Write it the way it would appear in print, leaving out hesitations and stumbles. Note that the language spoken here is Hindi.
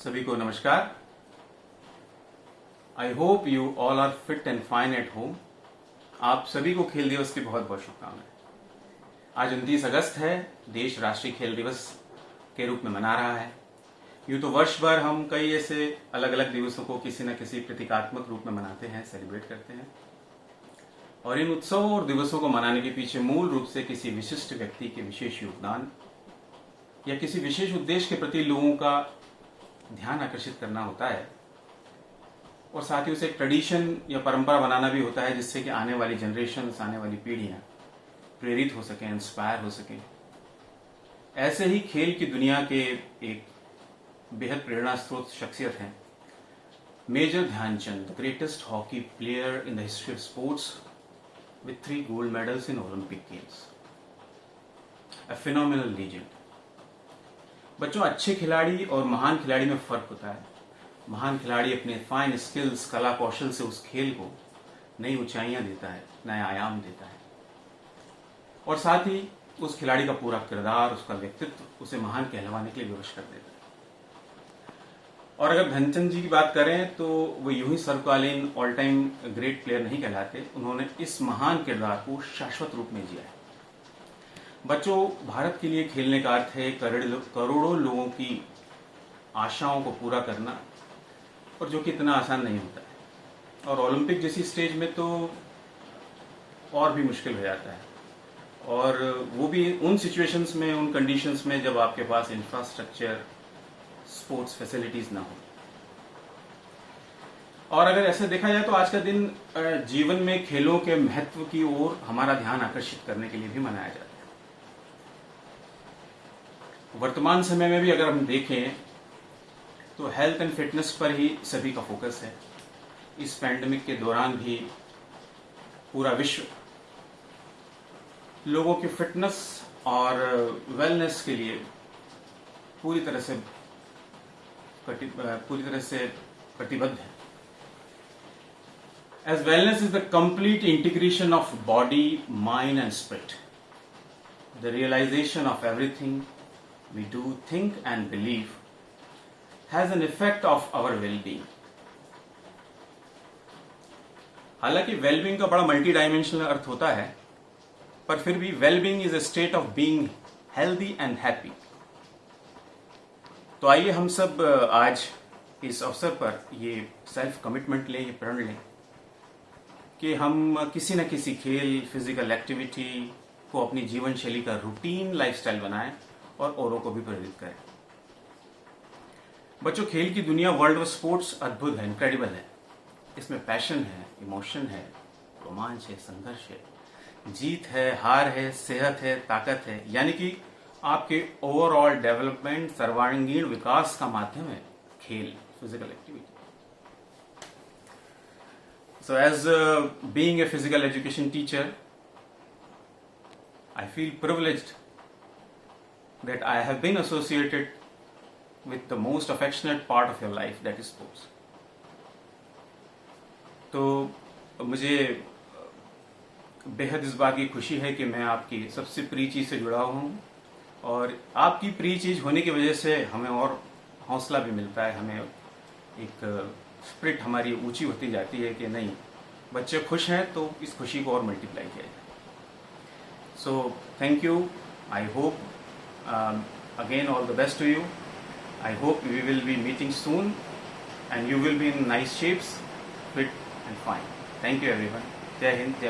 सभी को नमस्कार। I hope you all are fit and fine at home. आप सभी को खेल दिवस की बहुत बहुत शुभकामनाएं। आज 29 अगस्त है, देश राष्ट्रीय खेल दिवस के रूप में मना रहा है। यूं तो वर्ष भर हम कई ऐसे अलग अलग दिवसों को किसी न किसी प्रतीकात्मक रूप में मनाते हैं, सेलिब्रेट करते हैं, और इन उत्सवों और दिवसों को मनाने के पीछे मूल रूप से किसी विशिष्ट व्यक्ति के विशेष योगदान या किसी विशेष उद्देश्य के प्रति लोगों का ध्यान आकर्षित करना होता है, और साथ ही उसे एक ट्रेडिशन या परंपरा बनाना भी होता है जिससे कि आने वाली जनरेशन्स, आने वाली पीढ़ियां प्रेरित हो सकें, इंस्पायर हो सकें। ऐसे ही खेल की दुनिया के एक बेहद प्रेरणा स्रोत शख्सियत हैं major Dhyanchand, the greatest hockey player in the history of sports with 3 gold medals in Olympic Games. A phenomenal legend. बच्चों, अच्छे खिलाड़ी और महान खिलाड़ी में फर्क होता है। महान खिलाड़ी अपने फाइन स्किल्स, कला कौशल से उस खेल को नई ऊंचाइयां देता है, नया आयाम देता है, और साथ ही उस खिलाड़ी का पूरा किरदार, उसका व्यक्तित्व उसे महान कहलवाने के लिए विवश कर देता है। और अगर ध्यानचंद जी की बात करें तो वो यूं ही सर्वकालीन ऑल टाइम ग्रेट प्लेयर नहीं कहलाते, उन्होंने इस महान किरदार को शाश्वत रूप में जिया है। बच्चों, भारत के लिए खेलने का अर्थ है करोड़ों लोगों की आशाओं को पूरा करना, और जो कि इतना आसान नहीं होता है, और ओलंपिक जैसी स्टेज में तो और भी मुश्किल हो जाता है, और वो भी उन सिचुएशंस में, उन कंडीशंस में जब आपके पास इंफ्रास्ट्रक्चर, स्पोर्ट्स फैसिलिटीज ना हो। और अगर ऐसे देखा जाए तो आज का दिन जीवन में खेलों के महत्व की ओर हमारा ध्यान आकर्षित करने के लिए भी मनाया जाता है। वर्तमान समय में भी अगर हम देखें तो हेल्थ एंड फिटनेस पर ही सभी का फोकस है। इस पैंडेमिक के दौरान भी पूरा विश्व लोगों की फिटनेस और वेलनेस के लिए पूरी तरह से प्रतिबद्ध है। As wellness is the complete integration of body, mind and spirit. The realization of everything we do, think and believe has an effect of our well-being. हालांकि वेलबींग का बड़ा मल्टी डायमेंशनल अर्थ होता है, पर फिर भी wellbeing is a state of being healthy and happy. तो आइए हम सब आज इस अवसर पर ये सेल्फ कमिटमेंट लें, ये प्रण लें कि हम किसी न किसी खेल, फिजिकल एक्टिविटी को अपनी जीवन शैली का रूटीन लाइफस्टाइल बनाएं और औरों को भी प्रेरित करें। बच्चों, खेल की दुनिया, वर्ल्ड ऑफ स्पोर्ट्स अद्भुत है, इनक्रेडिबल है। इसमें पैशन है, इमोशन है, रोमांच है, संघर्ष है, जीत है, हार है, सेहत है, ताकत है, यानी कि आपके ओवरऑल डेवलपमेंट, सर्वांगीण विकास का माध्यम है खेल, physical activity. So as being a physical education teacher, I feel privileged that I have been associated with the most affectionate part of your life, that is sports. तो मुझे बेहद इस बात की खुशी है कि मैं आपकी सबसे प्रिय चीज से जुड़ा हूँ, और आपकी प्रिय चीज होने की वजह से हमें और हौसला भी मिलता है, हमें एक स्पिरिट हमारी ऊंची होती जाती है कि नहीं, बच्चे खुश हैं तो इस खुशी को और मल्टीप्लाई किया जाए। So thank you. I hope again all the best to you. I hope we will be meeting soon and you will be in nice shapes, fit and fine. Thank you everyone. जय हिंद।